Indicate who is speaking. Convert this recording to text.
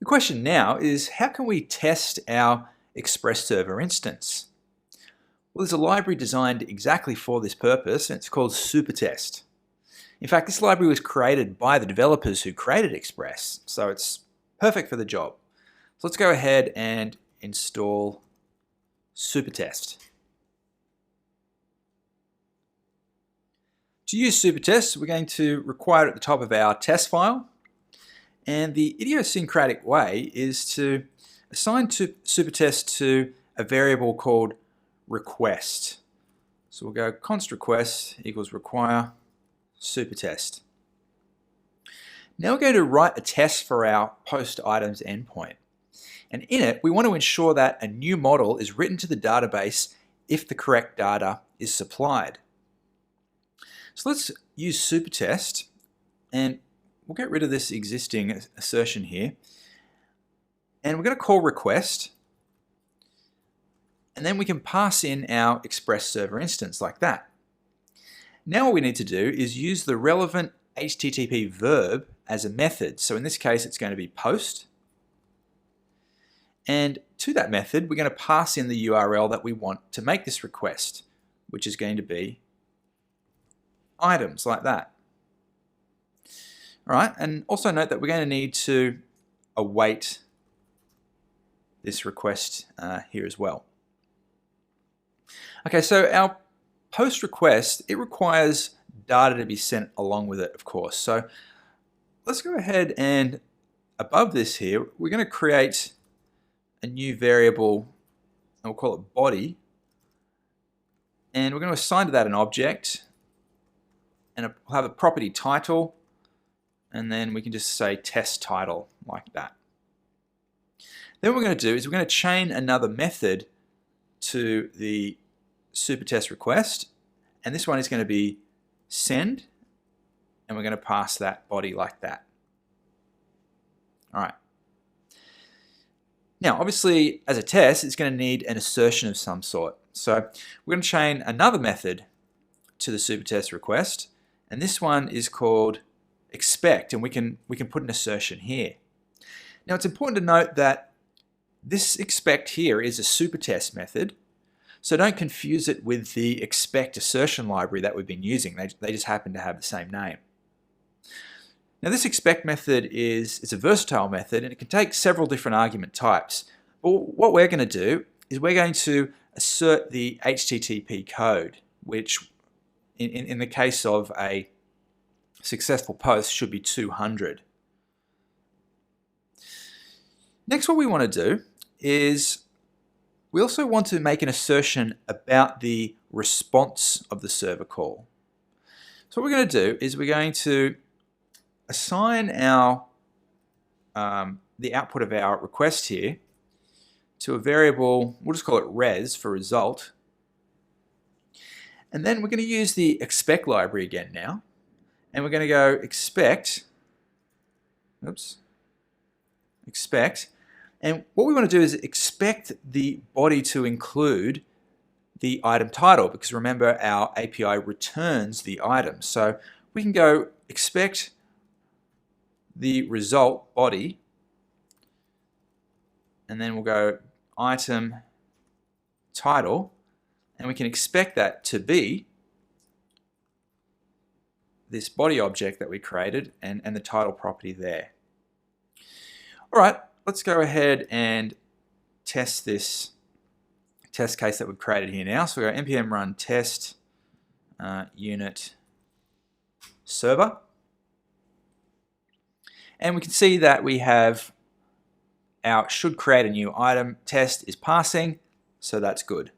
Speaker 1: question now is, how can we test our Express Server instance? Well, there's a library designed exactly for this purpose, and it's called Supertest. In fact, this library was created by the developers who created Express, so it's perfect for the job. So let's go ahead and install Supertest. To use Supertest, we're going to require it at the top of our test file. And the idiosyncratic way is to assign Supertest to a variable called request. So we'll go const request equals require Supertest. Now we're going to write a test for our post items endpoint. And in it, we want to ensure that a new model is written to the database if the correct data is supplied. So let's use Supertest, and we'll get rid of this existing assertion here. And we're going to call request, and then we can pass in our Express Server instance like that. Now what we need to do is use the relevant HTTP verb as a method. So in this case, it's going to be post. And to that method, we're going to pass in the URL that we want to make this request, which is going to be items like that. All right, and also note that we're going to need to await this request here as well. Okay, so our post request, it requires data to be sent along with it, of course. So let's go ahead and above this here, we're going to create a new variable, and we'll call it body. And we're going to assign to that an object, and we'll have a property title, and then we can just say test title like that. Then what we're going to do is we're going to chain another method to the Supertest request, and this one is going to be send, and we're going to pass that body like that. All right. Now, obviously, as a test, it's going to need an assertion of some sort. So we're going to chain another method to the Supertest request, and this one is called expect, and we can put an assertion here. Now, it's important to note that this expect here is a Supertest method, so don't confuse it with the expect assertion library that we've been using. They just happen to have the same name. Now, this expect method it's a versatile method, and it can take several different argument types. But what we're going to do is we're going to assert the HTTP code, which in the case of a successful post should be 200. Next, what we want to do is we also want to make an assertion about the response of the server call. So what we're going to do is we're going to assign our the output of our request here to a variable, we'll just call it res for result. And then we're going to use the expect library again now. And we're going to go expect, and what we want to do is expect the body to include the item title, because remember, our API returns the item. So we can go expect the result body, and then we'll go item title, and we can expect that to be this body object that we created and the title property there. All right, let's go ahead and test this test case that we've created here now. So we go npm run test unit server. And we can see that we have our should create a new item test is passing, so that's good.